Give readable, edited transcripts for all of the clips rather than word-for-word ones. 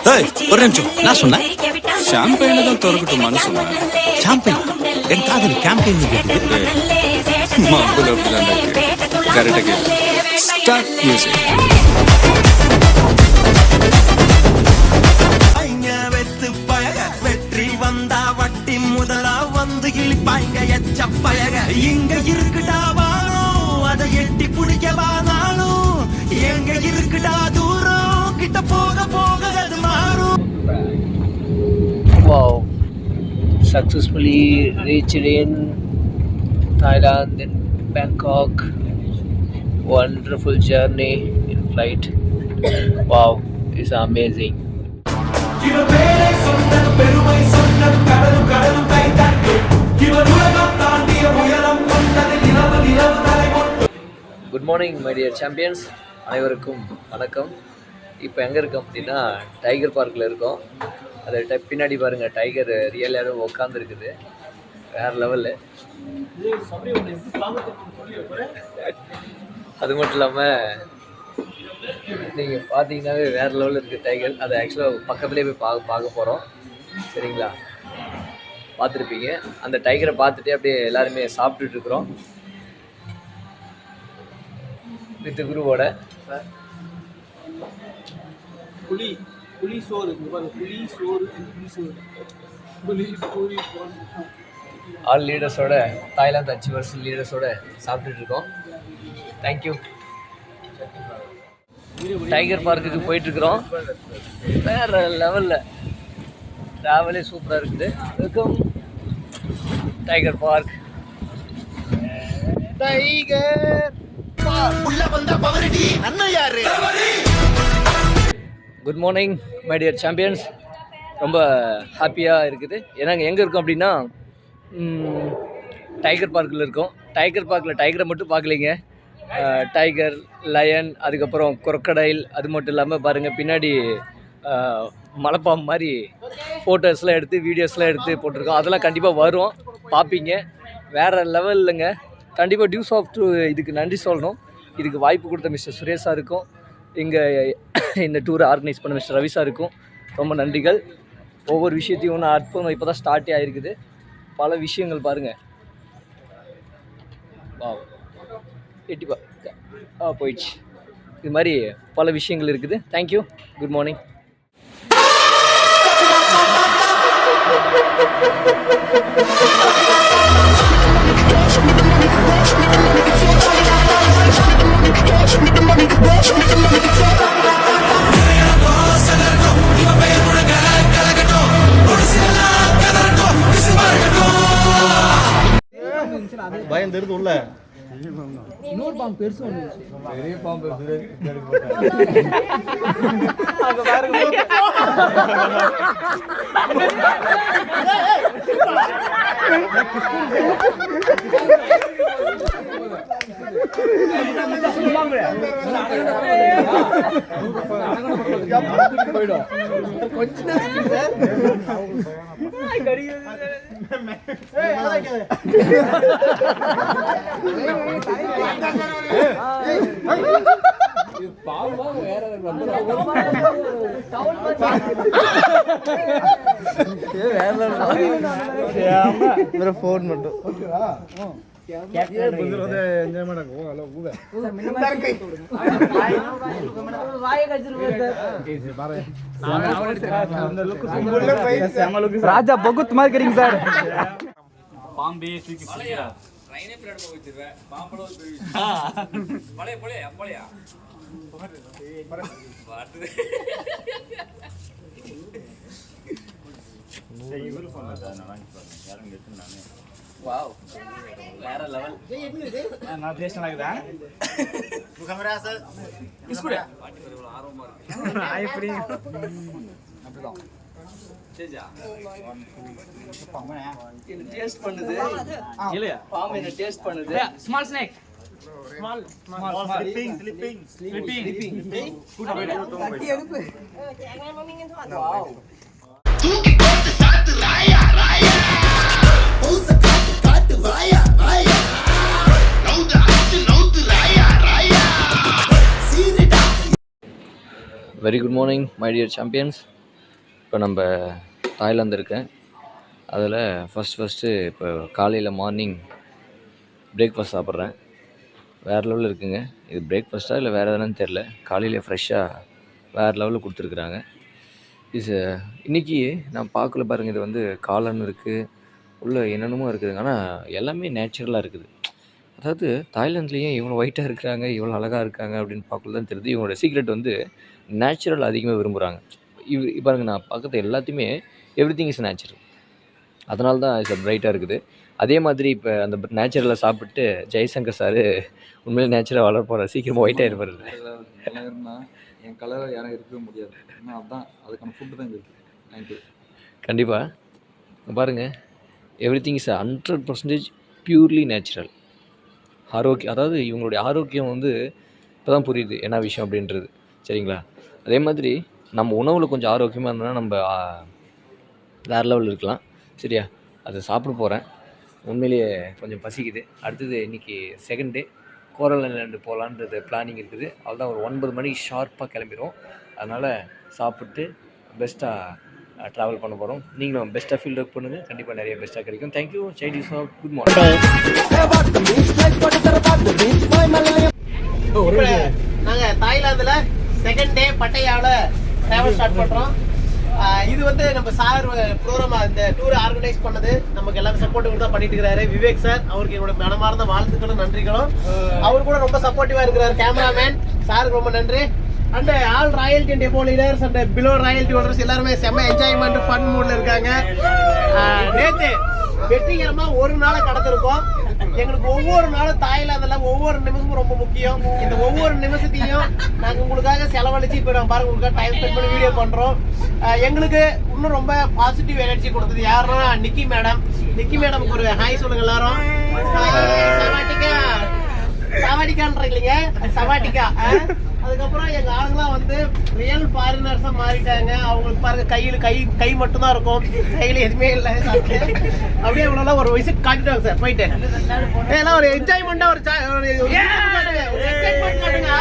ஒரு நிமிஷம் நான் சொன்னேன் ஷாம்பெயினை தான் திறக்கட்டுமான்னு சொன்னேன். சாம்பியன் என் காதல் கேம்பெயின் கேட்டது மாப்பிள்ள அப்படிதான் இருக்கு. கரெக்டாக கேளு. Start music. வெற்றி வந்தா வட்டி முதலா வந்து இழிப்பாங்க எச்சப்பயக இங்க இருக்குடா வாழும் அதை எட்டி பிடிக்கவானாலும் எங்க இருக்குடா தூரம் கிட்ட போக போக அது மாறும். Wow, successfully reached in Thailand in Bangkok. Wonderful journey in flight. Wow, it's amazing. Good morning my dear champions. அனைவருக்கும் வணக்கம். இப்போ எங்கே இருக்கோம் அப்படின்னா டைகர் பார்க்கில் இருக்கோம். அது பின்னாடி பாருங்கள், டைகர் ரியல் யாரும் உட்காந்துருக்குது. வேறு லெவலு. அது மட்டும் இல்லாமல் நீங்கள் பார்த்தீங்கன்னாவே வேறு லெவலில் இருக்குது டைகர். அதை ஆக்சுவலாக பக்கத்துலேயே போய் பார்க்க போகிறோம். சரிங்களா, பார்த்துருப்பீங்க. அந்த டைகரை பார்த்துட்டே அப்படியே எல்லாருமே சாப்பிட்டுட்ருக்குறோம் வித் குருவோட. ஆல் லீடர்ஸோட, தாய்லாந்து அச்சீவர்ஸ் லீடர்ஸோட சாப்பிட்டுட்ருக்கோம். தேங்க்யூ. டைகர் பார்க்குக்கு போயிட்டுருக்குறோம். வேறு லெவலில் ட்ராவலே சூப்பராக இருக்குது. Welcome tiger park. Tiger good morning my dear champions. ரொம்ப ஹாப்பியாக இருக்குது. ஏன்னா எங்கே இருக்கோம் அப்படின்னா டைகர் பார்க்கில் இருக்கோம். டைகர் பார்க்கில் டைகரை மட்டும் பார்க்கலைங்க, டைகர், லயன், அதுக்கப்புறம் crocodile, அது மட்டும் இல்லாமல் பாருங்கள் பின்னாடி மலைப்பாம்பு மாதிரி ஃபோட்டோஸ்லாம் எடுத்து வீடியோஸ்லாம் எடுத்து போட்டிருக்கோம். அதெல்லாம் கண்டிப்பாக வரும், பார்ப்பீங்க. வேறு லெவல் இல்லைங்க. கண்டிப்பாக டியூஸ் ஆஃப் டு இதுக்கு நன்றி சொல்லணும். இதுக்கு வாய்ப்பு கொடுத்த மிஸ்டர் சுரேஷ் சாருக்கும், இங்கே இந்த டூரை ஆர்கனைஸ் பண்ண மிஸ்டர் ரவி சாருக்கும் ரொம்ப நன்றிகள். ஒவ்வொரு விஷயத்தையும் ஒன்று அற்புதம் இப்போ தான் ஸ்டார்ட்டே ஆகிருக்குது. பல விஷயங்கள் பாருங்கள். எட்டி போயிடுச்சு. இது மாதிரி பல விஷயங்கள் இருக்குது. தேங்க்யூ. Good morning. பயம் தெரியுது உள்ள. இன்னொரு பாம்பு பெருசு ஒன்று, பெரிய பாம்பு. ஃபோன் மட்டும் ராஜா பகுத் மாதிரி இருக்கீங்க சார். பாம்பே தூக்கி ட்ரைனே பிளேட் போயிடுவே பாம்பளோ பழைய பழைய அப்பளையா பாட்டு இவரு பண்ணதா நான் யாரும் கேட்டு நானே. வாவ், வேற லெவல். நான் டேஸ்ட் ஆகுதா கேமரா சார் இஸ்குடா பாட்டி ஒரு ஆர்வமா இருக்கு. நான் எப்படி அப்படிதான் சேஜா பாம்பே என்ன டேஸ்ட் பண்ணுது இல்லையா? பாம்பே என்ன டேஸ்ட் பண்ணுது? ஸ்மால் ஸ்னேக், ஸ்மால் ஸ்லீப்பிங் கூட போய் எடுப்பு. வாவ், தூக்கி போட்டு சாத்து ராயா ராயா ஊச காட்டு ராயா ராயா நவுது ராயா ராயா சீரிடா. Very good morning my dear champions. இப்போ நம்ம தாய்லாந்து இருக்கேன். அதில் ஃபஸ்ட்டு இப்போ காலையில் மார்னிங் பிரேக்ஃபாஸ்ட் சாப்பிட்றேன். வேறு லெவலில் இருக்குங்க. இது பிரேக்ஃபாஸ்ட்டாக இல்லை வேறு எதுனான்னு தெரில. காலையிலே ஃப்ரெஷ்ஷாக வேறு லெவலில் கொடுத்துருக்குறாங்க. இன்றைக்கி நான் பார்க்கல பாருங்கள். இது வந்து காளான் இருக்குது, உள்ளே என்னென்னமோ இருக்குதுங்க. ஆனால் எல்லாமே நேச்சுரலாக இருக்குது. அதாவது தாய்லாந்துலேயே இவ்வளோ ஒயிட்டாக இருக்கிறாங்க, இவ்வளோ அழகாக இருக்காங்க அப்படின்னு பார்க்கல தான் தெரியுது. இவங்களோட சீக்ரெட் வந்து நேச்சுரல் அதிகமாக விரும்புகிறாங்க. பாருங்கள், நான் பார்க்குறது எல்லாத்தையுமே எவ்ரிதிங் இஸ் நேச்சுரல். அதனால தான் இது பிரைட்டாக இருக்குது. அதே மாதிரி இப்போ அந்த நேச்சுரலை சாப்பிட்டு ஜெய்சங்கர் சார் உண்மையிலே நேச்சுரலாக வளர போகிறார். சீக்கிரமாக ஒயிட்டாக இருப்பார். இருந்தால் என் கலரை யாரும் இருக்கவே முடியாது. ஆனால் அதுதான் அதுக்கான ஃபுட்டு தான் இருக்குது. தேங்க்யூ. கண்டிப்பாக பாருங்கள், எவ்ரிதிங் இஸ் 100% பியூர்லி நேச்சுரல். அதாவது இவங்களுடைய ஆரோக்கியம் வந்து இப்போ தான் புரியுது என்ன விஷயம் அப்படின்றது. சரிங்களா? அதே மாதிரி நம்ம உணவில் கொஞ்சம் ஆரோக்கியமாக இருந்தோன்னா நம்ம வேறு லெவலில் இருக்கலாம். சரியா? அதை சாப்பிட போகிறேன். உண்மையிலேயே கொஞ்சம் பசிக்குது. அடுத்தது இன்றைக்கி செகண்ட் டே கோரல் ஐலாண்டு போகலான்றது பிளானிங் இருக்குது. அதுதான் ஒரு 9 மணிக்கு ஷார்ப்பாக கிளம்பிடுவோம். அதனால் சாப்பிட்டு பெஸ்ட்டாக ட்ராவல் பண்ண போகிறோம். நீங்களும் பெஸ்ட்டாக ஃபீல்ட் ஒர்க் பண்ணுங்கள். கண்டிப்பாக நிறைய பெஸ்ட்டாக கிடைக்கும். தேங்க்யூ. Side dish good morning. நாங்கள் தாய்லாந்தில் செகண்ட் டே பட்டையாவில் ட்ராவல் ஸ்டார்ட் பண்ணுறோம். இது வந்து நம்ம சார் ப்ரோக்ராம் இந்த டூர் ஆர்கனைஸ் பண்ணது நமக்கு எல்லாமே சப்போர்ட்டிவ் தான் பண்ணிட்டு இருக்கிறாரு விவேக் சார். அவருக்கு என்னோட மனமார்ந்த வாழ்த்துக்களும் நன்றிகளும். அவர் கூட ரொம்ப சப்போர்ட்டிவா இருக்கிறாரு. கேமராமேன் சாருக்கு ரொம்ப நன்றி. And all royalty and depot leaders and below royalty owners எல்லாருமே செம்ம என்ஜாய்மெண்ட் ஃபன் மூட்ல இருக்காங்க. நேற்று வெற்றிகரமா ஒரு நாளை கடந்திருக்கோம். எங்களுக்கு ஒவ்வொரு நாளும் தாய்லாந்துல ஒவ்வொரு நிமிஷமும் ரொம்ப முக்கியம். இந்த ஒவ்வொரு நிமிஷத்தையும் நாங்க உங்களுக்காக செலவழிச்சு இப்ப நான் பாருங்க உங்களுக்காக டைம் ஸ்பெண்ட் பண்ணி வீடியோ பண்றோம். எங்களுக்கு இன்னும் ரொம்ப பாசிட்டிவ் எனர்ஜி கொடுத்தது யாருன்னா நிக்கி மேடம். நிக்கி மேடம்க்கு ஒரு ஹாய் சொல்லுங்க எல்லாரும். சவாட்டிக்கான்றீங்க சவாட்டிக்கா. அதுக்கப்புறம் எங்க ஆளுங்களாம் வந்து ரியல் ஃபாரினர்ஸா மாறிட்டாங்க. அவங்களுக்கு பாருங்க கையில கை மட்டும் தான் இருக்கும், கையில எதுவுமே இல்லை. அப்படியே இவ்வளவு ஒரு விசிட் காட்டிட்டாங்க சார். போயிட்டு எல்லாம் ஒரு என்ஜாய்மெண்டா ஒரு எக்ஸைட்மெண்ட் காட்டுங்க.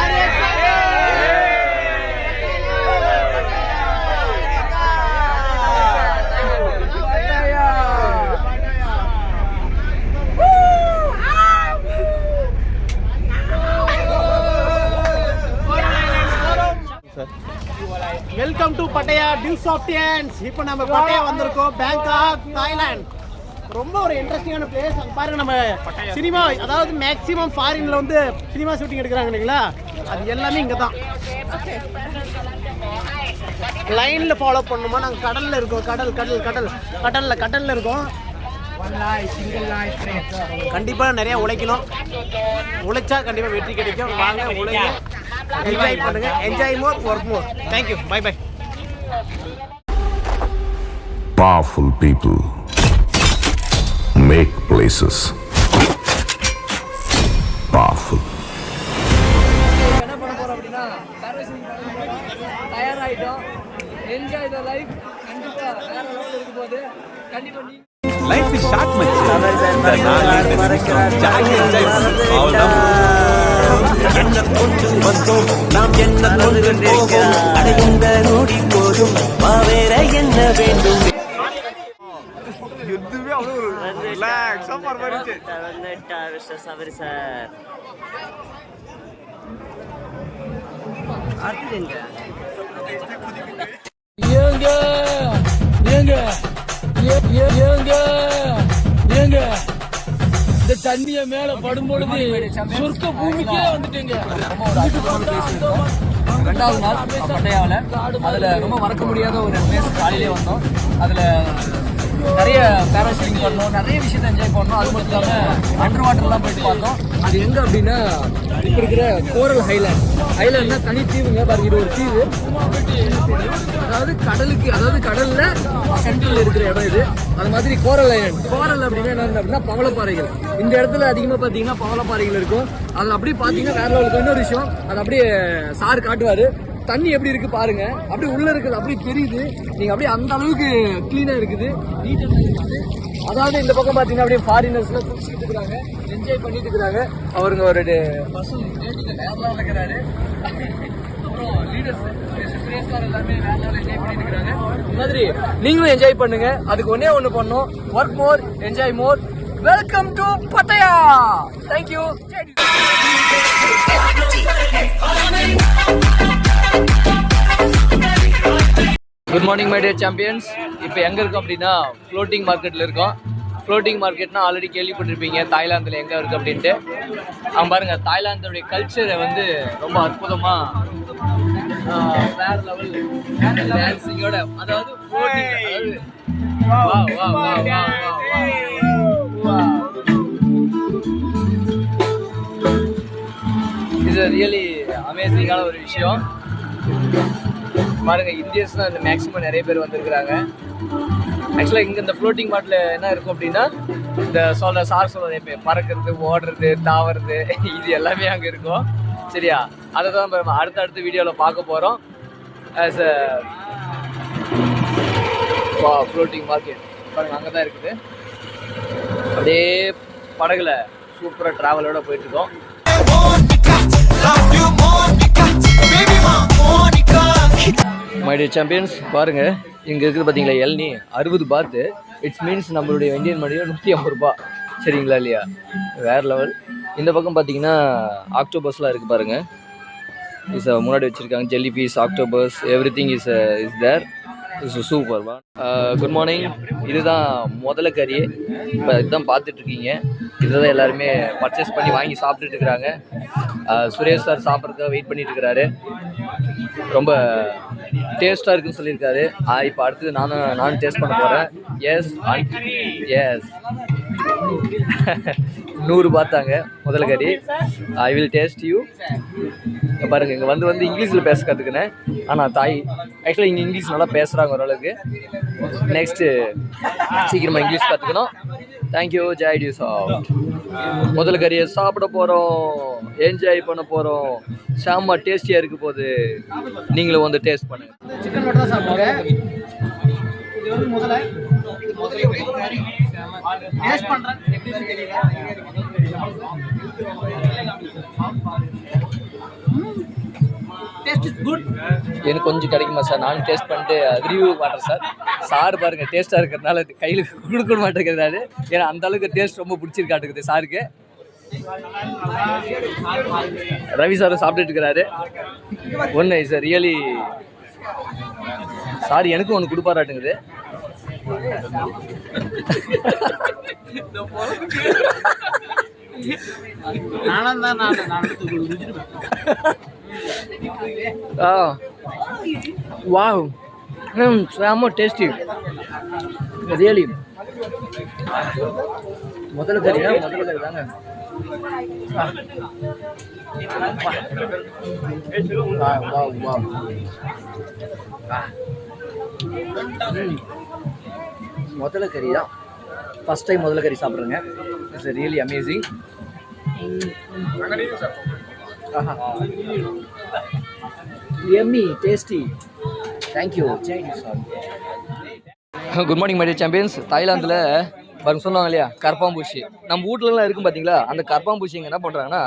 வெல்கம் டு பட்டையா டியூஸ் ஆஃப் டியன்ஸ். இப்போ நம்ம பட்டையா வந்திருக்கோம், பேங்காக், தாய்லாந்து. ரொம்ப ஒரு இன்ட்ரெஸ்டிங்கான பிளேஸ். அங்கே பாருங்க, நம்ம சினிமா அதாவது மேக்ஸிமம் ஃபாரின்ல வந்து சினிமா ஷூட்டிங் எடுக்கிறாங்க இல்லைங்களா, அது எல்லாமே இங்கே தான். லைன்ல ஃபாலோ பண்ணணுமா? நாங்கள் கடல்ல இருக்கோம். கடல்ல இருக்கோம். கண்டிப்பா நிறைய உழைக்கணும். உழைச்சா கண்டிப்பா வெற்றி கிடைக்கும். வாங்க உழைங்க, என்ஜாய் பண்ணுங்க. Enjoy more, work more. Thank you. Bye bye. Powerful people make places powerful. என்ன பண்ண போறோம் அப்படின்னா தயாராயிட்டோம். Enjoy the life. கண்டிப்பா வேற லெவல்ல இருக்கும் போது கண்டிப்பா நீ லைஃப் இஸ் ஷார்ட் மச். என்ன கொண்டு வந்தோம் நாம், என்ன கொண்டு போவோம், அடைந்த நொடி போதும் வேற என்ன வேண்டும். எதுவுமே அவ்வளோ ஒரு ரிலாக்ஸாக போகிற மாதிரி இருந்துச்சு. இந்த தண்ணிய மேல படும்பொழுது சொர்க்க பூமிக்கே வந்துட்டீங்க. 2வது நாள் பட்டையாவில் அதுல ரொம்ப மறக்க முடியாத ஒரு பிளேஸ். காலையிலே வந்தோம். அதுல நிறைய பேராஷூட்டிங் பண்ணோம், நிறைய விஷயத்தை என்ஜாய் பண்ணோம். அது மட்டும் இல்லாமல் அண்டர் வாட்டர்லாம் போயிட்டு பார்த்தோம். அது எங்கே அப்படின்னா இப்போ இருக்கிற கோரல் ஐலாண்ட்னா தனி தீவுங்க. பாருங்க, இது ஒரு தீவு. அதாவது கடலில் சென்ட்ரல் இருக்கிற இடம் இது. அது மாதிரி கோரல் ஐலாண்ட். கோரல் அப்படின்னா என்ன அப்படின்னா பவளப்பாறைகள். இந்த இடத்துல அதிகமாக பார்த்தீங்கன்னா பவளப்பாறைகள் இருக்கும். அதில் அப்படியே பார்த்தீங்கன்னா வேற லெவலுக்கு இன்னொரு விஷயம், அது அப்படியே சார் காட்டுவார். தண்ணி எப்படி இருக்கு பாருங்க, அப்படியே உள்ள இருக்குது, அப்படியே தெரியுது. நீங்க அப்படியே அந்த அளவுக்கு கிளீனா இருக்குது, நீட்டா இருக்குது. அதாவது இந்த பக்கம் பார்த்தீங்கன்னா அப்படியே ஃபாரினர்ஸ்லாம் குடிச்சிட்டு இருக்காங்க, என்ஜாய் பண்ணிட்டு இருக்காங்க. அவருங்க ஒரு பஸ்ஸு இருக்கிறாரு. அப்புறம் லீடர்ஸ் எல்லாருமே வேற லெவலில் என்ஜாய் பண்ணிட்டு இருக்காங்க. இந்த மாதிரி நீங்களும் என்ஜாய் பண்ணுங்க. அதுக்கு ஒண்ணு பண்ணணும், work more, enjoy more. Welcome to Pattaya. Thank you. Good morning my dear champions. இப்போ எங்கே இருக்கோம் அப்படின்னா ஃப்ளோட்டிங் மார்க்கெட்டில் இருக்கோம். ஃப்ளோட்டிங் மார்க்கெட்னா ஆல்ரெடி கேள்விப்பட்டிருப்பீங்க தாய்லாந்தில் எங்கே இருக்குது அப்படின்ட்டு. அவங்க பாருங்கள், தாய்லாந்தோடைய கல்ச்சரை வந்து ரொம்ப அற்புதமாக வேறு லெவல் டான்ஸிங்கோட, அதாவது floating, இது ரியலி அமேசிங்கான ஒரு விஷயம். பாருங்க, இந்தியன்ஸ் தான் இந்த மேக்ஸிமம் நிறைய பேர் வந்திருக்கிறாங்க. ஆக்சுவலாக இங்கே இந்த ஃப்ளோட்டிங் மாட்டில் என்ன இருக்கும் அப்படின்னா, இந்த சார் சொல்கிறது பறக்கிறது, ஓடுறது, தாவறது, இது எல்லாமே அங்கே இருக்கும். சரியா, அதை தான் நம்ம அடுத்த வீடியோவில் பார்க்க போகிறோம். ஆஸ் அ ஃப்ளோட்டிங் மார்க்கெட் பாருங்கள், அங்கே தான் இருக்குது. அப்படியே படகுல சூப்பராக ட்ராவலோட போயிட்டுருக்கோம். மை டியர் சாம்பியன்ஸ், பாருங்கள் இங்கே இருக்குது பார்த்தீங்களா, எல்னி 60 பாத்து. இட்ஸ் மீன்ஸ் நம்மளுடைய இந்தியன் மணியில் 150 ரூபா. சரிங்களா இல்லையா, வேறு லெவல். இந்த பக்கம் பார்த்தீங்கன்னா ஆக்டோபஸ்லாம் இருக்குது பாருங்கள். இஸ் முன்னாடி வச்சுருக்காங்க jelly fish, octopus, everything is there. Is super. Good morning. இதுதான் முதல்ல கறி. இப்போ இதுதான் பார்த்துட்ருக்கீங்க. இதுதான் எல்லாருமே பர்ச்சேஸ் பண்ணி வாங்கி சாப்பிட்டுட்டு இருக்கிறாங்க. சுரேஷ் சார் சாப்பிட்றதுக்காக வெயிட் பண்ணிட்டு இருக்கிறாரு. ரொம்ப டேஸ்ட்டாக இருக்குன்னு சொல்லியிருக்காரு. இப்போ அடுத்தது நானும் டேஸ்ட் பண்ண போகிறேன். எஸ் 100 பார்த்தாங்க முதல்ல கறி. I will taste you. பாருங்கள், இங்கே வந்து இங்கிலீஷில் பேச கற்றுக்கினேன். ஆனால் ஆக்சுவலாக இங்கே இங்கிலீஷ் நல்லா பேசுகிறாங்க ஓரளவுக்கு. நெக்ஸ்ட்டு சீக்கிரமாக இங்கிலீஷ் கற்றுக்கணும். தேங்க்யூ. ஜாய் டியூ சாஃப்ட். முதல்ல கறியை சாப்பிட போகிறோம், என்ஜாய் பண்ண போகிறோம். செம்ம டேஸ்டியாக இருக்க போகுது. நீங்களும் வந்து டேஸ்ட் பண்ணுங்க. சிக்கன் மட்டும் தான் சாப்பிடுங்க. இது வந்து முதல்ல டேஸ்ட் பண்றேன், எப்படி இருக்கு தெரியல. Taste is good. எனக்கு கொஞ்சம் கிடைக்குமா சார்? நானும் டேஸ்ட் பண்ணிட்டு ரிவ்யூ மாட்டேன் சார். சார் பாருங்கள் டேஸ்ட்டாக இருக்கிறதுனால கையில் கொடுக்க மாட்டேங்கிறாரு. ஏன்னா அந்த அளவுக்கு டேஸ்ட் ரொம்ப பிடிச்சிருக்காட்டுக்குது சாருக்கு. ரவி சாரும் சாப்பிட்டுட்டு இருக்கிறாரு. ஒன்று இஸ் ரியலி சார் எனக்கும் ஒன்று கொடுப்பாராட்டுங்குது. வாவ், செம்ம டேஸ்டி ரியலி. முதல்ல கறி தாங்க. முதல்ல கறி தான் ஃபஸ்ட் டைம் முதல்ல கறி சாப்பிட்றேங்க. It's really amazing. Yummy tasty. Thank you. Good morning my dear champions. தாய்லாந்தில் பாருங்க சொன்னாங்க இல்லையா கரப்பாம்பூச்சி, நம்ம வீட்லலாம் இருக்கும் பார்த்தீங்களா, அந்த கரப்பாம்பூச்சி இங்கே என்ன பண்ணுறாங்கன்னா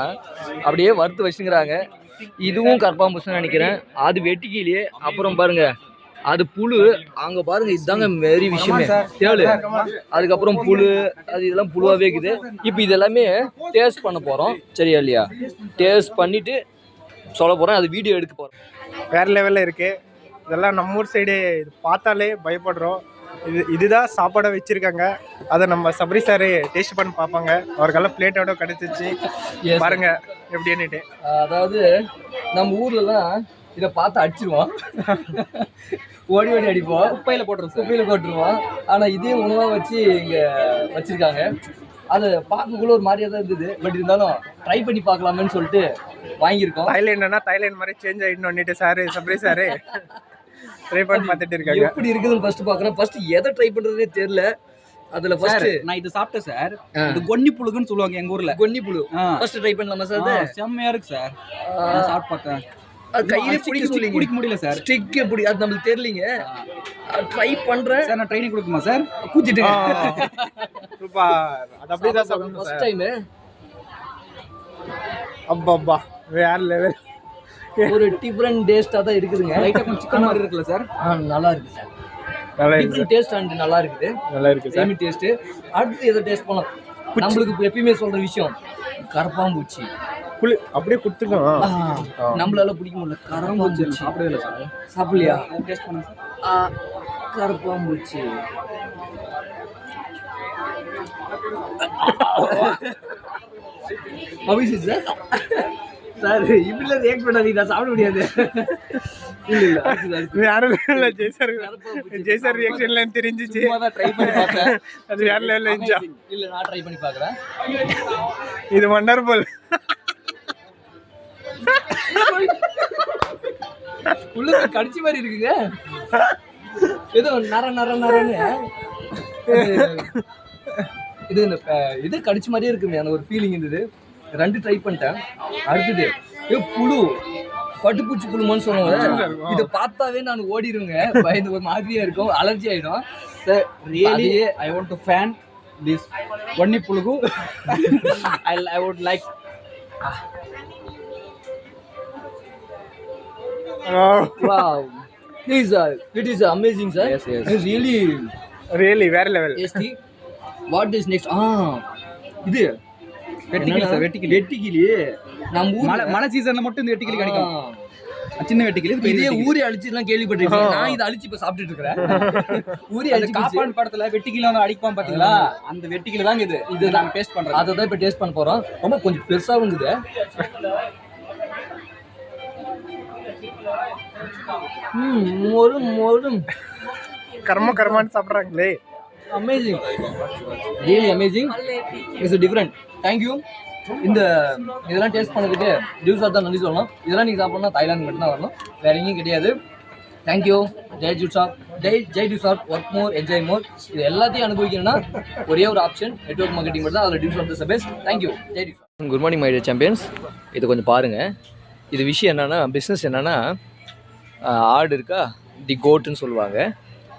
அப்படியே வறுத்து வச்சுங்கிறாங்க. இதுவும் கரப்பாம்பூச்சின்னு நினைக்கிறேன். அது வெட்டிக்கிலேயே அப்புறம் பாருங்க அது புழு. அங்கே பாருங்க, இதுதாங்க வெரி விஷயமே, தேளு. அதுக்கப்புறம் புழு, அது இதெல்லாம் புழுவாகவே இருக்குது. இப்போ இதெல்லாமே டேஸ்ட் பண்ண போகிறோம். சரியா இல்லையா, டேஸ்ட் பண்ணிவிட்டு சொல்ல போகிறேன். அது வீடியோ எடுக்க போகிறோம். வேறு லெவலில் இருக்குது. இதெல்லாம் நம்ம ஊர் சைடு இது பார்த்தாலே பயப்படுறோம். இதுதான் சாப்பாடை வச்சுருக்காங்க. அதை நம்ம சபரி சார் டேஸ்ட் பண்ணி பார்ப்பாங்க. அவருக்கெல்லாம் பிளேட்டோட கிடச்சிச்சு. பாருங்க எப்படின்னுட்டு. அதாவது நம்ம ஊர்லலாம் இதை பார்த்து அடிச்சிருவோம், ஓடி அடிப்போம், குப்பையில் போட்டுருவோம். ஆனால் இதே உணவாக வச்சு இங்கே வச்சுருக்காங்க. அது பார்க்கக்குள்ள ஒரு மாதிரியாக தான் இருந்தது. பட் இருந்தாலும் ட்ரை பண்ணி பார்க்கலாமேன்னு சொல்லிட்டு வாங்கியிருக்கோம். தாய்லாண்ட் மாதிரி சேஞ்ச் ஆகிடணும்னுட்டு சார் சபரி சார் ட்ரை பண்ணி பார்த்துட்டு இருக்காங்க. எப்படி இருக்குதுன்னு ஃபர்ஸ்ட் பார்க்குறேன். ஃபர்ஸ்ட் எதை ட்ரை பண்ணுறதே தெரியல. அதில் ஃபர்ஸ்ட் நான் இது சாப்பிட்டேன் சார். இது கொன்னி புழுகுன்னு சொல்லுவாங்க எங்கள் ஊரில். கொன்னி புழு ஃபர்ஸ்ட் ட்ரை பண்ணலாமா சார்? அது செம்மையாக இருக்கு சார். சாப்பிட்டு பார்த்தேன். அது கையிலே பிடிக்க முடியல சார். ஸ்டிக்கே பிடி அது நம்மளுக்கு தெரியலீங்க. ட்ரை பண்றேன் சார். நான் ட்ரைனிங் கொடுக்குமா சார்? கூச்சிட்டு அது அப்படியே தான் சாப்பிடணும் ஃபர்ஸ்ட் சார். டைம் அப்பா வேற லெவல். ஒரு டிஃபரெண்ட் டேஸ்டா தான் இருக்குதுங்க. லைட்டா கொஞ்சம் சிக்கன் மாதிரி இருக்குல்ல சார்? நல்லா இருக்கு சார். நல்லா இருக்கு டிஃபரெண்ட் டேஸ்ட் அண்ட் நல்லா இருக்குது. நல்லா இருக்கு சார். சேமி டேஸ்ட். அடுத்து எதை டேஸ்ட் பண்ணலாம்? நம்மளுக்கு எப்பயுமே சொல்ற விஷயம் கரப்பாம்பூச்சி. அப்படியே குடுத்துக்கோங்க. நம்மளால பிடிக்க முடியல. கரப்பாம்பூச்சி சாப்பிடவே இல்லை சார். சாப்பிடலையா? டேஸ்ட் பண்ணுங்க சார். கரப்பாம்பூச்சி அபிஷேக் சார். சார் இப்படிலாம் ரியாக்ட் பண்ணாதீங்க, நான் சாப்பிட முடியாது. வேற லெவல்ல ஜெய்சர் ரியாக்ஷன்ல தெரிஞ்சிச்சு. ட்ரை பண்ணி பார்த்தேன். அது வேற லெவல்ல இருந்துச்சு. இல்ல நான் ட்ரை பண்ணி பார்க்கறேன். இது வண்டர்ஃபுல். உள்ள கடிச்சு மாதிரி இருக்குங்க. ஏதோ நரன்னு இது இது கடிச்ச மாதிரியே இருக்குங்க. அந்த ஒரு ஃபீலிங் இருந்தது. 2 ட்ரை பண்ணிட்டேன். அடுத்தது புழு, பட்டுப்பூச்சி புழுமான்னு சொல்லுவாங்க. இதை பார்த்தாவே நான் ஓடிடுவேங்க. பயந்து ஒரு மாதிரியா இருக்கும், அலர்ஜி ஆயிடும் sir. Really I want to fan this ஒன்னி புழுகு. I would like wow, it is amazing sir. Yes. It's really வேற level. tasty. What is next? இது வெட்டிக்கிளி சார். வெட்டிக்கிளி நம்ம ஊர்ல மழை சீசன்ல மட்டும் இந்த வெட்டிக்கிளி கிடைக்கும். சின்ன வெட்டிக்கிளி. இதே ஊரே அழிச்சுலாம் கேள்விப்பட்டிருக்கேன். நான் இதை அழிச்சு இப்ப சாப்பிட்டுட்டு இருக்கிறேன். ஊரே அழிச்சு காப்பான் படத்துல வெட்டிக்கிளி வந்து அடிப்பான் பாத்தீங்களா? அந்த வெட்டிக்கிளி தான் இது நான் டேஸ்ட் பண்றேன். அதை தான் இப்ப டேஸ்ட் பண்ண போறோம். ரொம்ப கொஞ்சம் பெருசாவும் இருக்குது. மொறும் கர்மான்னு சாப்பிடுறாங்களே. Amazing, really amazing. It's different. Thank you. இதெல்லாம் டேஸ்ட் பண்ணதுக்கு ஜூஸாக தான் நன்றி சொல்லணும். இதெல்லாம் நீங்கள் சாப்பிட்ணுன்னா தாய்லாந்து மட்டும் தான் வரணும், வேற எங்கேயும் கிடையாது. தேங்க்யூ. ஜெய் ஜூஸ் ஒர்க் மோர் என்ஜாய் மோர். இது எல்லாத்தையும் அனுபவிக்கணும்னா ஒரே ஒரு ஆப்ஷன் நெட்வொர்க் மார்க்கெட்டிங் மட்டும் தான். அதில் டியூஸ் ஆஃப் த பெஸ்ட். தேங்க்யூ. ஜெய் ஜூஸ். Good morning my dear champions. இது கொஞ்சம் பாருங்கள். இது விஷயம் என்னென்னா, பிஸ்னஸ் என்னென்னா, ஆடு இருக்கா, தி கோட்டுன்னு சொல்லுவாங்க.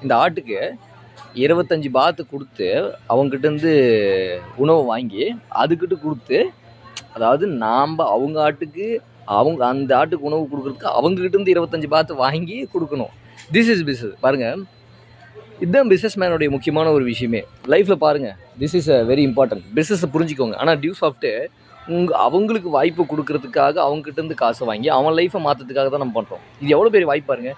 இந்த ஆட்டுக்கு 25 பாத்து கொடுத்து அவங்ககிட்டேருந்து உணவை வாங்கி அதுக்கிட்ட கொடுத்து, அதாவது நாம் அவங்க ஆட்டுக்கு அந்த ஆட்டுக்கு உணவு கொடுக்குறதுக்கு அவங்ககிட்டேருந்து 25 பாத்து வாங்கி கொடுக்கணும். This is business. பாருங்கள், இதுதான் பிஸ்னஸ் மேனுடைய முக்கியமான ஒரு விஷயமே லைஃப்பில். பாருங்கள், this is a very important. பிஸ்னஸை புரிஞ்சுக்கோங்க. ஆனால் டியூ சாஃப்ட்டு அவங்களுக்கு வாய்ப்பு கொடுக்கறதுக்காக அவங்ககிட்டேருந்து காசை வாங்கி அவன் லைஃப்பை மாற்றத்துக்காக தான் நம்ம பண்ணுறோம். இது எவ்வளோ பெரிய வாய்ப்பு பாருங்கள்.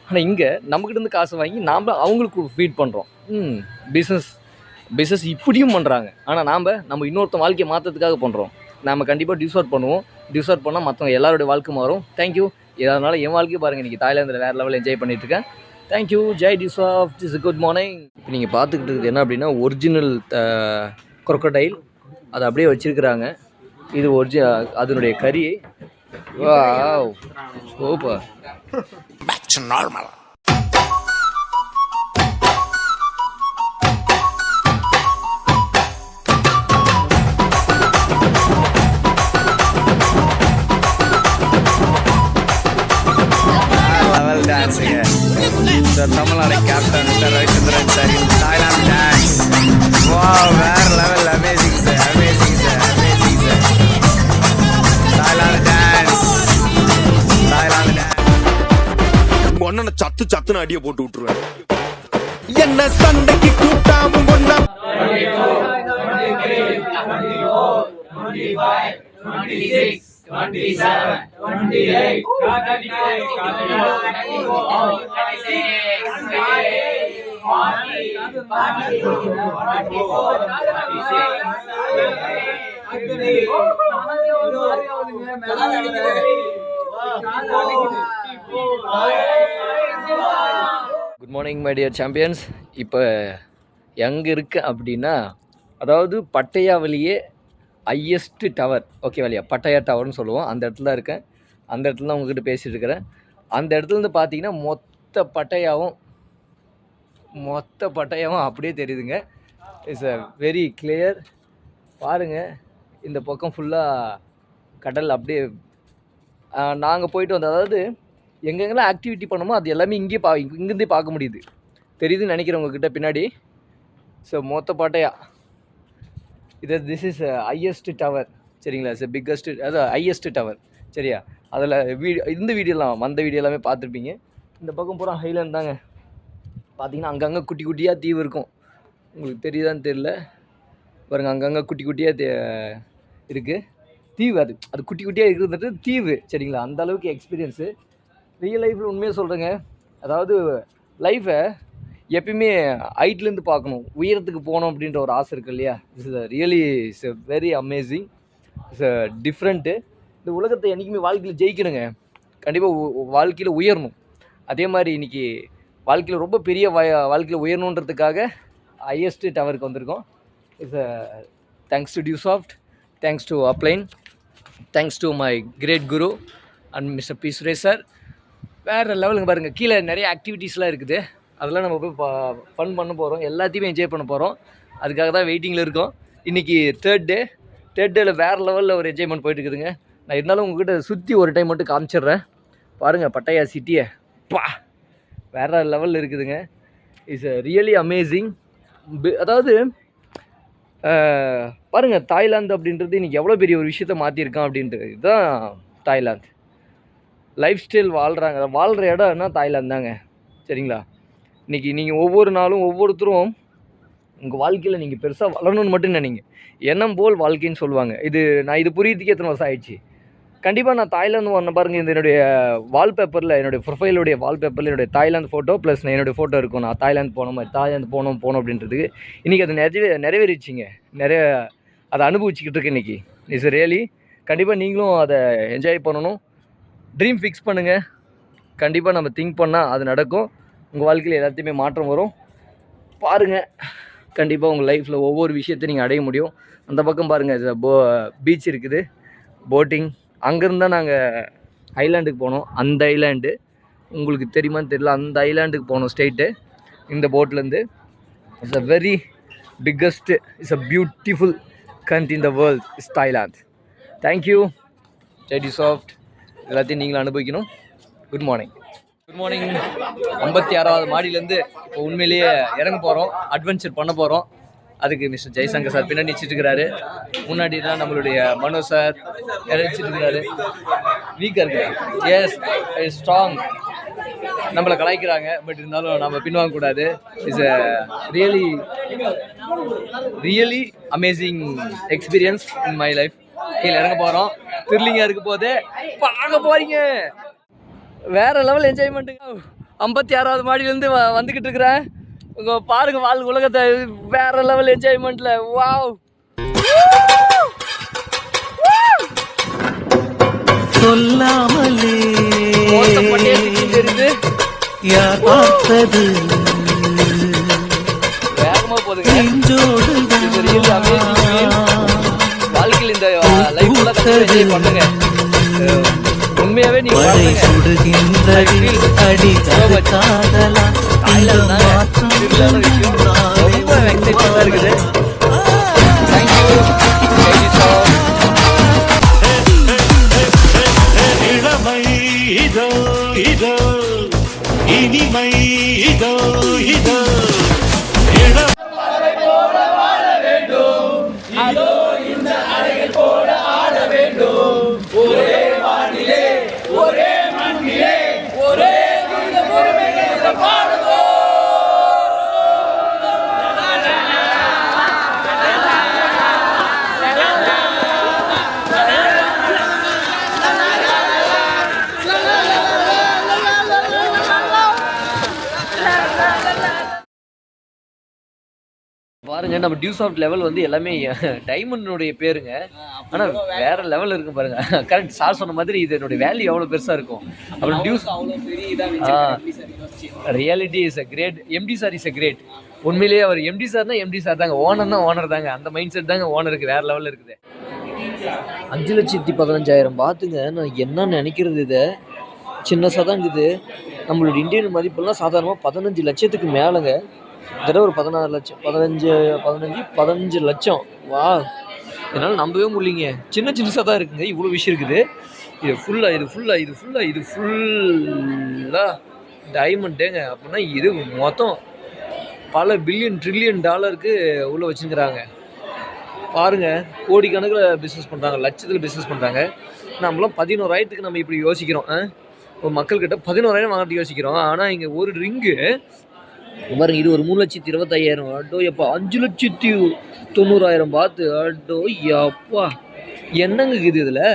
ஆனால் இங்கே நம்மக்கிட்டேருந்து காசை வாங்கி நாம் அவங்களுக்கு ஃபீட் பண்ணுறோம். பிஸ்னஸ் இப்படியும் பண்ணுறாங்க. ஆனால் நம்ம இன்னொருத்த வாழ்க்கையை மாற்றத்துக்காக பண்ணுறோம். நாம் கண்டிப்பாக டியூஸ் பண்ணுவோம். டியூஸ் பண்ணால் மற்றவங்க எல்லாருடைய வாழ்க்கை மாறும். தேங்க்யூ. இதனால் என் வாழ்க்கையை பாருங்கள், இன்றைக்கி தாய்லாந்தில் வேறு லெவலில் என்ஜாய் பண்ணிகிட்ருக்கேன். தேங்க்யூ. ஜெய் டியூஸ் ஆஃப். Is good morning. இப்போ நீங்கள் பார்த்துக்கிட்டு இருக்குது என்ன அப்படின்னா, ஒரிஜினல் crocodile. அதை அப்படியே வச்சுருக்குறாங்க. இது அதனுடைய கறி. Wow, super. Back to normal. Level dancing. Sir, Tamilnadu captain Mr. Ravichandran sir in Thailand dance. Wow, வேற level. Amazing sir. Amazing sir. Amazing sir. Thailand dance. Thailand dance. ஒன்ன சத்துன்னு அடிய போட்டு விட்டுருவேன். என்ன சண்டைக்கு கூட்டாமும் ஒன்னா 26. Good morning my dear champions. இப்போ எங்கே இருக்கு அப்படின்னா, அதாவது பட்டையாவிலேயே ஹையஸ்ட் டவர், ஓகேவாலியா, பட்டையா டவர்னு சொல்லுவோம். அந்த இடத்துல தான் இருக்கேன். அந்த இடத்துல தான் உங்ககிட்ட பேசிகிட்டு இருக்கிறேன். அந்த இடத்துலேருந்து பார்த்தீங்கன்னா மொத்த பட்டையாவும் அப்படியே தெரியுதுங்க. It's a very clear. பாருங்கள், இந்த பக்கம் ஃபுல்லாக கடல் அப்படியே நாங்கள் போயிட்டு வந்தோம். அதாவது எங்கெங்கெல்லாம் ஆக்டிவிட்டி பண்ணோமோ அது எல்லாமே இங்கேருந்தே பார்க்க முடியுது. தெரியுதுன்னு நினைக்கிறவங்கக்கிட்ட பின்னாடி. ஸோ மொத்த பாட்டையா திஸ் இஸ் ஹையஸ்ட் டவர் சரிங்களா. இட்ஸ் பிக்கஸ்ட், அதாவது ஹையஸ்ட் டவர் சரியா. அதில் இந்த வீடியோலாம் வந்த வீடியோ எல்லாமே பார்த்துருப்பீங்க. இந்த பக்கம் பூரா ஹைலேண்ட் தாங்க. பார்த்தீங்கன்னா அங்கங்கே குட்டி குட்டியாக தீவு இருக்கும். உங்களுக்கு தெரியுதான்னு தெரியல பாருங்க, அங்கங்கே குட்டி குட்டியாக இருக்குது தீவு. அது குட்டி குட்டியாக இருக்கிறது தீவு சரிங்களா. அந்த அளவுக்கு எக்ஸ்பீரியன்ஸு ரியல் லைஃப்பில் உண்மையாக சொல்கிறேங்க. அதாவது லைஃப்பை எப்பயுமே ஹைட்லேருந்து பார்க்கணும், உயரத்துக்கு போகணும் அப்படின்ற ஒரு ஆசை இருக்குது இல்லையா. It's very amazing, it's different. இந்த உலகத்தை என்றைக்குமே வாழ்க்கையில் ஜெயிக்கணுங்க, கண்டிப்பாக வாழ்க்கையில் உயரணும். அதே மாதிரி இன்றைக்கி வாழ்க்கையில் ரொம்ப பெரிய வாழ்க்கையில் உயரணுன்றதுக்காக ஹையஸ்ட் டவருக்கு வந்திருக்கோம். இட்ஸ் தேங்க்ஸ் டு டியூசாஃப்ட், தேங்க்ஸ் டு அப்ளைன், thanks to my great guru and mister P Suresh sir. வேறு லெவலுங்க பாருங்கள். கீழே நிறைய ஆக்டிவிட்டீஸ்லாம் இருக்குது, அதெல்லாம் நம்ம போய் ஃபன் பண்ண போகிறோம், எல்லாத்தையுமே என்ஜாய் பண்ண போகிறோம். அதுக்காக தான் வெயிட்டிங்கில் இருக்கோம். இன்றைக்கி தேர்ட் டேயில் வேறு லெவலில் ஒரு என்ஜாய்மெண்ட் போயிட்டு இருக்குதுங்க. நான் இருந்தாலும் உங்கள்கிட்ட சுற்றி ஒரு டைம் மட்டும் காமிச்சிட்றேன் பாருங்கள். பட்டாயா சிட்டியை வேறு லெவலில் இருக்குதுங்க. It's really amazing. அதாவது பாருங்கள், தாய்லாந்து அப்படின்றது இன்றைக்கி எவ்வளோ பெரிய ஒரு விஷயத்த மாற்றிருக்கான் அப்படின்றது. இதுதான் தாய்லாந்து. லைஃப் ஸ்டைல் வாழ்கிற இடம்னா தாய்லாந்து தாங்க சரிங்களா. இன்றைக்கி நீங்கள் ஒவ்வொரு நாளும் ஒவ்வொருத்தரும் உங்கள் வாழ்க்கையில் நீங்கள் பெருசாக வளரணும்னு மட்டும் நினைங்க. எண்ணம் போல் வாழ்க்கைன்னு சொல்லுவாங்க. நான் இது புரியறதுக்கு எத்தனை வருஷம் ஆயிடுச்சு. கண்டிப்பாக நான் தாய்லாந்து வந்த பாருங்கள். இந்த என்னுடைய வால்பேப்பரில், என்னுடைய ப்ரொஃபைலுடைய வால்பேப்பரில் என்னுடைய தாய்லாந்து ஃபோட்டோ ப்ளஸ் என்னுடைய ஃபோட்டோ இருக்கும். நான் தாய்லாந்து போனோம் அப்படின்றதுக்கு இன்றைக்கி அது நிறைவேறிச்சிங்க. அதை அனுபவிச்சுக்கிட்டு இருக்கேன் இன்றைக்கி. இட்ஸ் ரியலி கண்டிப்பாக நீங்களும் அதை என்ஜாய் பண்ணணும். ட்ரீம் ஃபிக்ஸ் பண்ணுங்கள். கண்டிப்பாக நம்ம திங்க் பண்ணால் அது நடக்கும். உங்கள் வாழ்க்கையில் எல்லாத்தையுமே மாற்றம் வரும். பாருங்கள், கண்டிப்பாக உங்கள் லைஃப்பில் ஒவ்வொரு விஷயத்தையும் நீங்கள் அடைய முடியும். அந்த பக்கம் பாருங்கள், பீச் இருக்குது, போட்டிங். அங்கேருந்து தான் நாங்கள் ஐலாண்டுக்கு போனோம். அந்த ஐலாண்டு உங்களுக்கு தெரியுமான்னு தெரியல, அந்த ஐலாண்டுக்கு போனோம் ஸ்ட்ரெயிட்டு இந்த போட்லேருந்து. It's a very biggest, it's a beautiful country in the world is Thailand. Thank you டியூசாஃப்ட். எல்லாத்தையும் நீங்களும் அனுபவிக்கணும். Good morning. 56வது மாடியிலேருந்து இப்போ உண்மையிலேயே இறங்க போகிறோம், அட்வென்ச்சர் பண்ண போகிறோம். அதுக்கு மிஸ்டர் ஜெய்சங்கர் சார் பின்னாடி நிச்சிட்டு இருக்கிறாரு. முன்னாடி தான் நம்மளுடைய மனோ சார் இறச்சிட்டு இருக்கிறாரு. வீக்காக இருக்கிறாங்க. Yes strong. நம்மளை கலாய்க்கிறாங்க, பட் இருந்தாலும் நம்ம பின்வாங்கக்கூடாது. It's really amazing experience in my life. கீழே இறங்க போகிறோம். த்ரில்லிங்காக இருக்க போது பார்க்க போகிறீங்க. வேறு லெவல் என்ஜாய்மெண்ட்டுங்க. 56வது மாடியிலேருந்து வந்துக்கிட்டு இருக்கிறேன். பாருங்க உலகத்தை வேற லெவல் என்ஜாய்மெண்ட்ல. வாவ், சொல்லாமலே தெரியுது, யார் பார்த்தது வேகமா போதுங்க. வாழ்க்கையில் இந்த லைஃப் என்ஜாய் பண்ணுங்க. உண்மையாவே நீங்க இளமை இதோ இதோ, இனிமை இதோ இதோ. பாருங்க, நம்ம டியூசாஃப்ட் லெவல் வந்து எல்லாமே டைமண்டுடைய பேருங்க. ஆனால் வேற லெவல் இருக்கு பாருங்க. கரெக்ட், சார் சொன்ன மாதிரி இது என்னுடைய வேல்யூ எவ்வளோ பெருசாக இருக்கும். அப்புறம் reality is a great. MD sir is a great. உண்மையிலேயே அவர் எம்டி சார்னா எம்டி சார் தாங்க, ஓனர்னா ஓனர் தாங்க. அந்த மைண்ட் செட் தாங்க ஓனருக்கு வேற லெவலில் இருக்குது. 5,15,000 பார்த்துங்க. நான் என்ன நினைக்கிறது, இதை சின்னசாக தான் இருக்குது. நம்மளோட இந்தியன் மதிப்பெல்லாம் சாதாரணமாக 15 லட்சத்துக்கு மேலேங்க. இதோட ஒரு 16 லட்சம், 15 லட்சம். வா, என்னால் நம்பவே முடியலைங்க. சின்னசாக தான் இருக்குங்க, இவ்வளோ விஷயம் இருக்குது. இது ஃபுல்லாக டைமண்டேங்க. அப்படின்னா இது மொத்தம் பல பில்லியன் ட்ரில்லியன் டாலருக்கு உள்ளே வச்சுருக்கிறாங்க பாருங்கள். கோடிக்கணக்கில் பிஸ்னஸ் பண்ணுறாங்க, லட்சத்தில் பிஸ்னஸ் பண்ணுறாங்க. நம்மளாம் 11,000க்கு நம்ம இப்படி யோசிக்கிறோம். இப்போ மக்கள்கிட்ட 11,000 வாங்கிட்டு யோசிக்கிறோம். ஆனால் இங்கே ஒரு ரிங்கு பாருங்க, இது ஒரு 3,25,000. அடோ எப்பா, 5,90,000 பார்த்து. அடோ எப்பா, என்னங்க இது இதில்?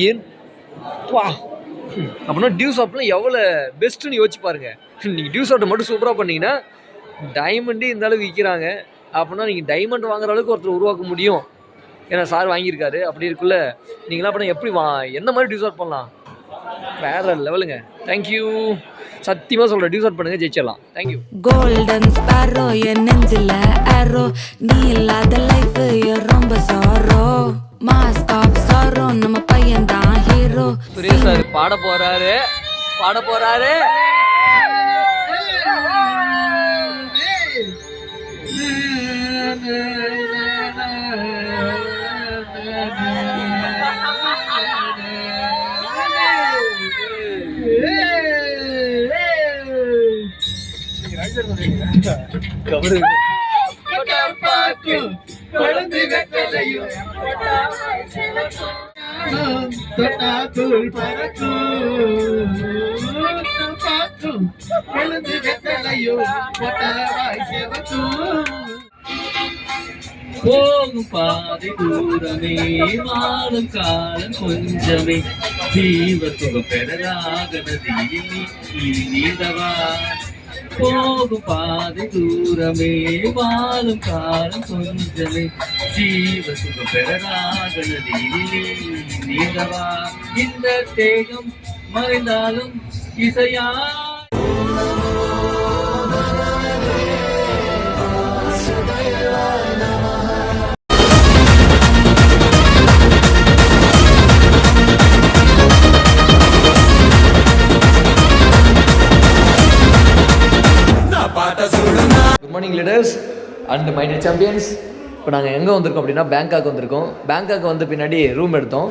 ஏன் பா அப்படின்னா டியூ ஷாப்லாம் எவ்வளோ பெஸ்ட்டுன்னு யோசிச்சு பாருங்கள். நீங்கள் டியூ ஷாப்ட்டை மட்டும் சூப்பராக பண்ணிங்கன்னா டைமண்டே இந்த அளவுக்கு விற்கிறாங்க. அப்படின்னா நீங்கள் டைமண்ட் வாங்குற அளவுக்கு ஒருத்தர் உருவாக்க முடியும். ஏன்னா சார் வாங்கியிருக்காரு. அப்படி இருக்குல்ல, நீங்களாம் அப்படின்னா எப்படி எந்த மாதிரி டியூ ஷாட் பண்ணலாம்? வேற லெவலுங்க. தேங்க்யூ, சத்தியமாக சொல்கிறேன், டியூ ஷாட் பண்ணுங்க, ஜெயிச்சிடலாம். தேங்க்யூ. கோல்டன் ஸ்பாரோ என் நெஞ்சில ஆரோ, நீ இல்லாத லைஃப் ரொம்ப சாரோ, மாஸ்க் ஆஃப் சாரோ, நம்ம பையன் தான் ஹீரோ. சுரேஷ் சார் பாட போறாரு. போகும் பாதை தூரமே, மாறும் காலம் கொஞ்சமே, ஜீவ சுகம் பெறலாக நதியில் நீந்தவா. போகும் பாதை தூரமே, வாழும் காலம் கொஞ்சமே, ஜீவ சுகம் பெறலாக நதியில் நீந்தவா. இந்த தேகம் மறைந்தாலும் இசையா. Good morning leaders and my dear champions. இப்போ நாங்கள் எங்கே வந்திருக்கோம் அப்படின்னா பேங்காக் வந்திருக்கோம். பேங்காக் வந்து பின்னாடி ரூம் எடுத்தோம்.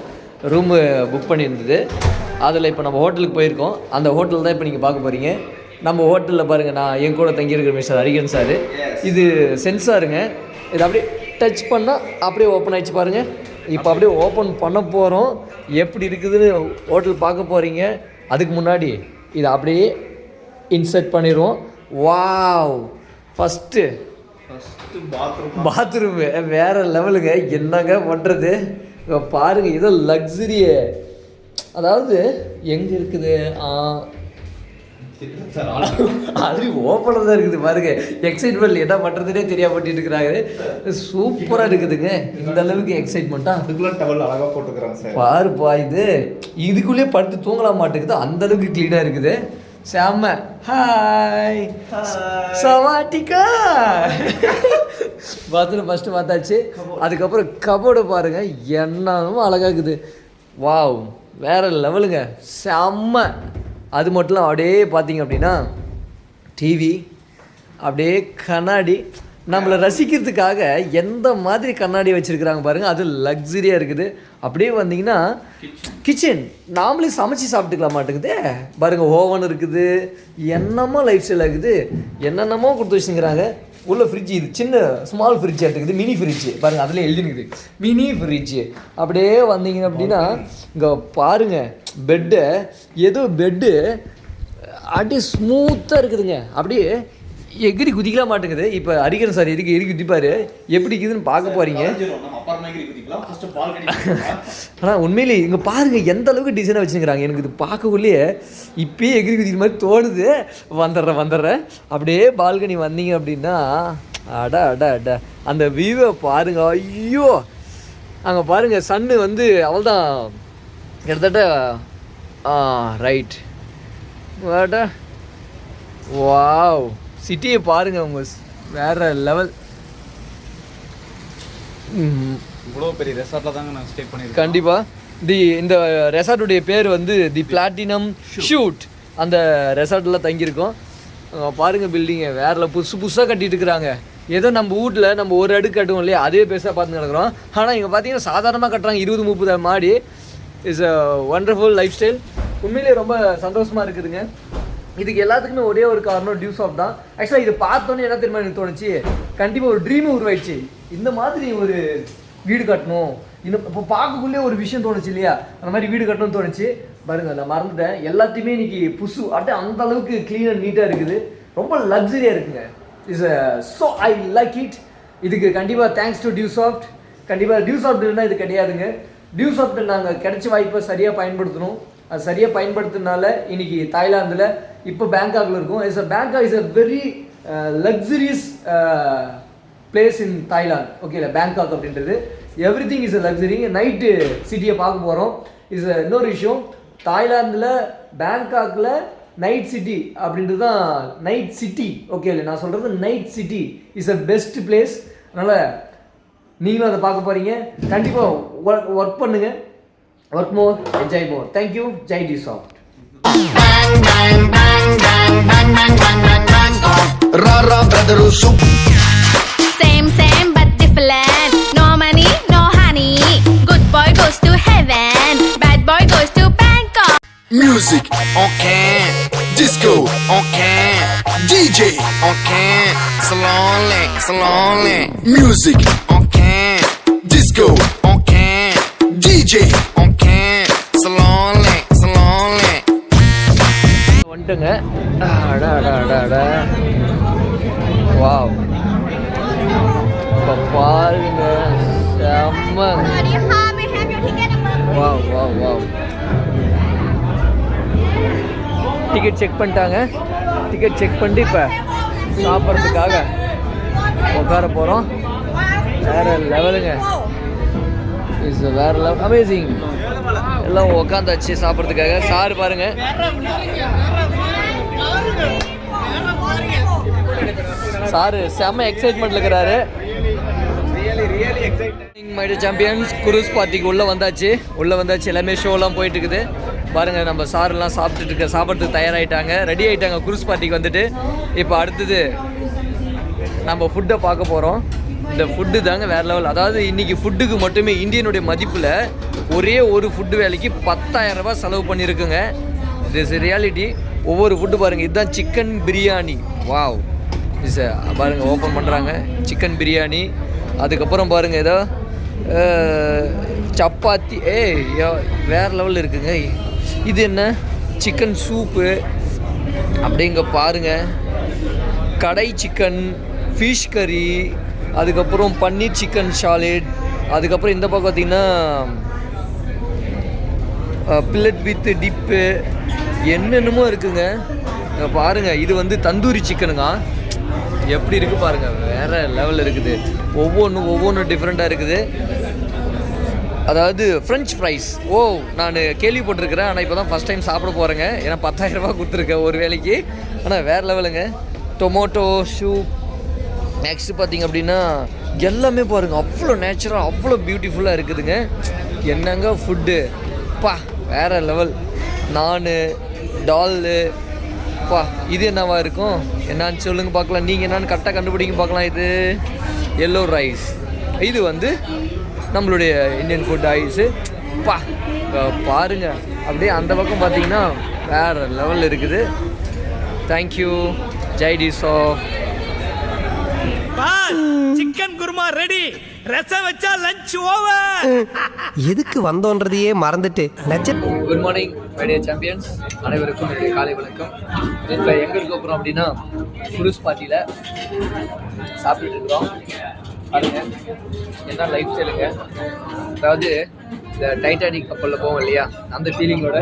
ரூமு புக் பண்ணியிருந்தது. அதில் இப்போ நம்ம ஹோட்டலுக்கு போயிருக்கோம். அந்த ஹோட்டல் தான் இப்போ நீங்கள் பார்க்க போகிறீங்க. நம்ம ஹோட்டலில் பாருங்கள், நான் என் கூட தங்கியிருக்கிற மிஸ்டர் ஹரிகன் சார். இது சென்சாருங்க. இது அப்படியே டச் பண்ணால் அப்படியே ஓப்பன் ஆகிடுச்சு பாருங்கள். இப்போ அப்படியே ஓப்பன் பண்ண போகிறோம். எப்படி இருக்குதுன்னு ஹோட்டல் பார்க்க போகிறீங்க. அதுக்கு முன்னாடி இதை அப்படியே இன்சர்ட் பண்ணிடுவோம். வாவ், ஃபஸ்ட்டு பாத்ரூமு வேறு லெவலுங்க. என்னங்க பண்ணுறது பாருங்கள், ஏதோ லக்ஸரியே. அதாவது எங்கே இருக்குது? ஆல்ரெடி ஓப்பனில் தான் இருக்குது பாருங்க. எக்ஸைட்மெண்ட் என்ன பண்ணுறதுனே தெரியாமட்டு இருக்கிறாங்க. சூப்பராக இருக்குதுங்க. இந்த அளவுக்கு எக்ஸைட்மெண்ட்டாக அதுக்குள்ள டவல் அழகாக போட்டுக்கிறாங்க சார். பாருப்பா, இதுக்குள்ளேயே படுத்து தூங்கலாம் மாட்டேங்குது, அந்த அளவுக்கு க்ளீனாக இருக்குது. செம்ம. ஹாய் சவாட்டிக்கா. பாத்ரூம் ஃபஸ்ட்டு பார்த்தாச்சு. அதுக்கப்புறம் கபோர்டு பாருங்கள், என்னவும் அழகாக்குது. வாவ், வேறு லெவலுங்க, செம்ம. அது மட்டும் இல்லை, அப்படியே பார்த்தீங்க அப்படின்னா டிவி, அப்படியே கண்ணாடி. நம்மளை ரசிக்கிறதுக்காக எந்த மாதிரி கண்ணாடி வச்சுருக்குறாங்க பாருங்கள். அது லக்ஸரியாக இருக்குது. அப்படியே வந்தீங்கன்னா கிச்சன், நாமளே சமைச்சு சாப்பிட்டுக்கலாம் மாட்டேங்குது பாருங்கள். ஓவன் இருக்குது, என்னமோ லைஃப் ஸ்டைல் இருக்குது, என்னென்னமோ கொடுத்து வச்சுக்கிறாங்க. உள்ள ஃப்ரிட்ஜ், இது சின்ன ஸ்மால் ஃப்ரிட்ஜ் இருக்குது, மினி ஃப்ரிட்ஜு பாருங்கள். அதில் எழுதினுக்குது மினி ஃப்ரிட்ஜு. அப்படியே வந்தீங்க அப்படின்னா இங்கே பாருங்கள், பெட்டு, ஏதோ பெட்டு அப்படியே ஸ்மூத்தாக இருக்குதுங்க. அப்படியே எகிரி குதிக்கலாம் மாட்டேங்குது. இப்போ ஹரிகரன் சார் எதுக்கு எரி குதிப்பார், எப்படி இருக்குதுன்னு பார்க்க போகிறீங்க. ஆனால் உண்மையிலே இங்கே பாருங்கள் எந்த அளவுக்கு டிசைனாக வச்சுருக்கிறாங்க. எனக்கு இது பார்க்கக்குள்ளேயே இப்போயே எகிரி குதிக்கிற மாதிரி தோணுது. வந்துடுறேன். அப்படியே பால்கனி வந்தீங்க அப்படின்னா அட அந்த வியூவை பாருங்க. ஐயோ, அங்கே பாருங்கள், சன்னு வந்து அவள்தான் கிட்டத்தட்ட ரைட். வாவ், சிட்டியை பாருங்கள் உங்க, வேற லெவல். இவ்வளோ பெரிய ரெசார்ட்டில் தாங்க நான் ஸ்டே பண்ணியிருக்கேன். கண்டிப்பாக இந்த ரெசார்ட்டுடைய பேர் வந்து தி பிளாட்டினம் ஷூட். அந்த ரெசார்ட்டில் தங்கியிருக்கோம். பாருங்கள், பில்டிங்கை வேற புதுசாக கட்டிட்டு இருக்கிறாங்க. ஏதோ நம்ம வீட்டில் நம்ம ஒரு அடுக்கு கட்டுவோம் இல்லையா, அதே பெருசாக பார்த்து நடக்கிறோம். ஆனால் இங்கே பார்த்தீங்கன்னா சாதாரணமாக கட்டுறாங்க. 20-30 மாடி. Is a wonderful life style. உண்மையிலே ரொம்ப சந்தோஷமாக இருக்குதுங்க. இதுக்கு எல்லாத்துக்குமே ஒரே ஒரு காரணம் டியூஸ் ஆஃப் தான். ஆக்சுவலாக இது பார்த்தோன்னே என்ன தெரியுமா எனக்கு தோணுச்சு, கண்டிப்பாக ஒரு ட்ரீம் உருவாயிடுச்சு. இந்த மாதிரி ஒரு வீடு கட்டணும், இன்னும் இப்போ பார்க்கக்குள்ளே ஒரு விஷயம் தோணுச்சு இல்லையா, அந்த மாதிரி வீடு கட்டணும்னு தோணுச்சு. பாருங்கள், நான் மறந்துட்டேன், எல்லாத்தையுமே இன்னைக்கு புதுசு அப்படியே அந்த அளவுக்கு க்ளீன் அண்ட் நீட்டாக இருக்குது. ரொம்ப லக்ஸரியாக இருக்குங்க. Is so I like it. இதுக்கு கண்டிப்பாக தேங்க்ஸ் டு டியூசாஃப்ட். கண்டிப்பாக டியூசாஃப்ட் இருந்தால் இது கிடையாதுங்க. டியூசாஃப்ட் நாங்கள் கிடைச்ச வாய்ப்பை சரியாக பயன்படுத்தணும். அது சரியாக பயன்படுத்தினால இன்னைக்கு தாய்லாந்தில், இப்போ பேங்காக்ல இருக்கும். Bangkok is a very luxurious place in Thailand. ஓகேல, பேங்காக் அப்படின்றது everything is a luxury. Night சிட்டியை பார்க்க போகிறோம். இஸ் இன்னொரு விஷயம், தாய்லாந்தில் பேங்காக்கில் நைட் சிட்டி அப்படின்றது தான் நைட் சிட்டி. ஓகே இல்லை, நான் சொல்கிறது night city is a best place. அதனால் நீங்களும் அதை பார்க்க போகிறீங்க. கண்டிப்பாக ஒர்க் பண்ணுங்கள். Work more, enjoy more. Thank you. ஜெய் டியூசாஃப்ட். Same but different. No money, no honey. Good boy goes to heaven. Bad boy goes to Bangkok. Music on can, disco on can, DJ on can, slowly. Music on can, disco on can, DJ on can, slowly. வந்துட்டுங்க. Wow, இப்போ பாருங்க, செம்ம. Wow. Ticket check பண்ணிட்டாங்க. Ticket check பண்ணிட்டு இப்போ சாப்பிட்றதுக்காக உட்கார போகிறோம். வேறு லெவலுங்க. இஸ் வேறு லெவல், அமேசிங். எல்லாம் உட்காந்தாச்சு சாப்பிட்றதுக்காக. சார் பாருங்க, சாரு செம்ம எக்ஸைட்மெண்ட்ல இருக்கிறாரு. மை டியர் சாம்பியன்ஸ், குரூஸ் பார்ட்டிக்கு உள்ளே வந்தாச்சு. எல்லாமே ஷோலாம் போயிட்டு இருக்குது. பாருங்கள், நம்ம சாரெல்லாம் சாப்பிட்றதுக்கு தயாராகிட்டாங்க, ரெடி ஆகிட்டாங்க குரூஸ் பார்ட்டிக்கு வந்துட்டு. இப்போ அடுத்தது நம்ம ஃபுட்டை பார்க்க போகிறோம். இந்த ஃபுட்டு தாங்க வேறு லெவல். அதாவது இன்றைக்கி ஃபுட்டுக்கு மட்டுமே இந்தியனுடைய மதிப்பில் ஒரே ஒரு ஃபுட்டு வேலைக்கு 10,000 ரூபாய் செலவு பண்ணியிருக்குங்க. This reality. ஒவ்வொரு ஃபுட்டு பாருங்கள். இதுதான் சிக்கன் பிரியாணி. வாவ், இஸ் பாருங்கள், ஓப்பன் பண்ணுறாங்க சிக்கன் பிரியாணி. அதுக்கப்புறம் பாருங்கள், ஏதோ சப்பாத்தி. வேறு லெவலில் இருக்குங்க. இது என்ன, சிக்கன் சூப்பு அப்படிங்க பாருங்கள். கடை சிக்கன், ஃபிஷ் கறி, அதுக்கப்புறம் பன்னீர் சிக்கன் சாலிட். அதுக்கப்புறம் இந்த பக்கம் பார்த்திங்கன்னா பில்லட் வித் டிப்பு, என்னென்னமோ இருக்குங்க. பாருங்கள், இது வந்து தந்தூரி சிக்கனுங்க. எப்படி இருக்குது பாருங்கள், வேறு லெவலில் இருக்குது. ஒவ்வொன்றும் டிஃப்ரெண்ட்டாக இருக்குது. அதாவது ஃப்ரெஞ்ச் ஃப்ரைஸ். நான் கேள்விப்பட்டிருக்கிறேன், ஆனால் இப்போ தான் ஃபஸ்ட் டைம் சாப்பிட போகிறேங்க. ஏன்னா 10,000 ரூபா கொடுத்துருக்கேன் ஒரு வேலைக்கு. ஆனால் வேறு லெவலுங்க. Tomato soup. நெக்ஸ்ட்டு பார்த்திங்க அப்படின்னா எல்லாமே பாருங்கள், அவ்வளோ நேச்சுரல், அவ்வளோ பியூட்டிஃபுல்லாக இருக்குதுங்க. என்னங்க ஃபுட்டு பா, வேறு லெவல். நானு, டாலு பா. இது என்னவா இருக்கும், என்னான்னு சொல்லுங்கள் பார்க்கலாம். நீங்கள் என்னான்னு கரெக்டாக கண்டுபிடிங்க பார்க்கலாம். இது எல்லோ ரைஸ். இது வந்து நம்மளுடைய இந்தியன் ஃபுட் ஐஸு பா. பாருங்கள், அப்படியே அந்த பக்கம் பார்த்தீங்கன்னா வேறு லெவலில் இருக்குது. தேங்க்யூ. ஜெய் டியூசாஃப்ட். Chicken kurma ready. ரசம் வச்சா லஞ்ச் ஓவர். எதுக்கு வந்தோன்றதையே மறந்துட்டு. Good morning my dear champions, அனைவருக்கும் என்னுடைய காலை வணக்கம். இப்போ எங்கே இருக்க போகிறோம் அப்படின்னா குரூஸ் பார்ட்டியில் சாப்பிட்டுட்டு இருக்கிறோம். பாருங்க, என்ன லைஃப் ஸ்டைலுங்க. அதாவது இந்த டைட்டானிக் கப்பலில் போவோம் இல்லையா, அந்த ஃபீலிங்கோட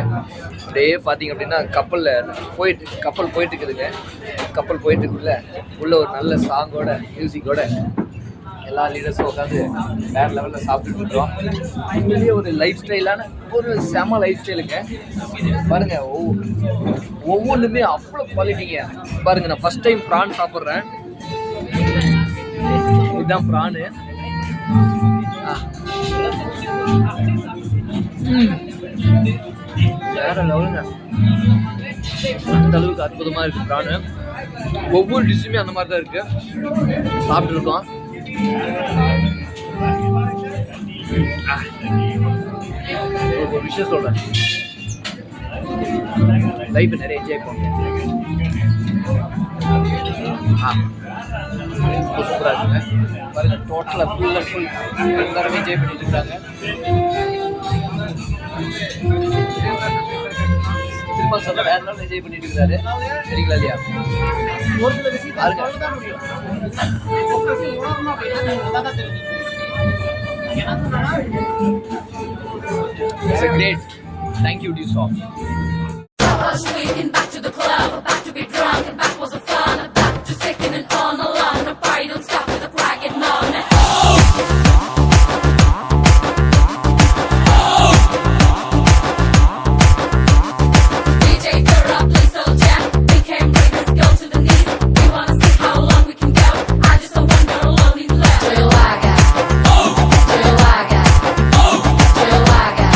அப்படியே பார்த்தீங்க அப்படின்னா கப்பல் போயிட்டு இருக்குதுங்க. கப்பல் போயிட்டுருக்குள்ள உள்ள ஒரு நல்ல சாங்கோட, மியூசிக்கோட எல்லா லீடர்ஸும் உட்காந்து வேறு லெவலில் சாப்பிட்டுட்டு இருக்கிறோம். உண்மையிலேயே ஒரு லைஃப் ஸ்டைலான ஒரு செம லைஃப் ஸ்டைலுங்க. பாருங்கள், ஒவ்வொன்றுமே அவ்வளோ குவாலிட்டிங்க. பாருங்கள், நான் ஃபஸ்ட் டைம் ப்ரான் சாப்பிட்றேன். இதுதான் ப்ரானு. வேற லெவலுங்க. அந்த அளவுக்கு அற்புதமாக இருக்குது ப்ரானு. ஒவ்வொரு டிஷ்ஷுமே அந்த மாதிரி தான் இருக்குது. சாப்பிட்ருக்கோம். ஒரு விஷயம் சொல்கிறேன், லைஃப் நிறைய என்ஜாய் பண்ணுவோம். சூப்பராக இருக்குங்க. பாருங்கள், டோட்டலாக ஃபுல் அண்ட் ஃபுல் எல்லாருமே என்ஜாய் பண்ணிட்டு இருக்காங்க. திரும்ப சொல்ல வேற நாள் என்ஜாய் பண்ணிட்டு இருக்காரு. சரிங்களா இல்லையா? It's a great. Thank you, Dusop. Back to the club, back to be drunk, and back was the fun, back to sticking it on along. The party don't stop with the crack and on. DJ throw up, please don't jam. We can't bring this girl to the knees. We wanna see how long we can go. I just don't want her alone in love. Do you like it? Do you like it? Do you like it?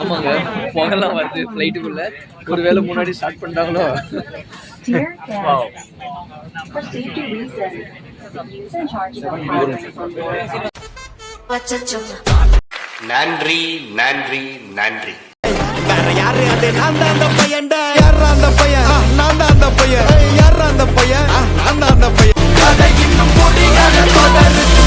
ஆமாங்க, புகலாம் வருது ஃப்ளைட்டுக்குள்ள. ஒருவேளை முன்னாடி start பண்ணிட்டாங்களோ. நன்றி நன்றி நன்றி. வேற யாரு அது? நான் தான் அந்த பையன்டா. யாரா அந்த பையன்? நான் தான் அந்த பையன். யாரா அந்த பையன்? நான் தான் அந்த பையன். கதை இன்னும் முடியாத தொடருது.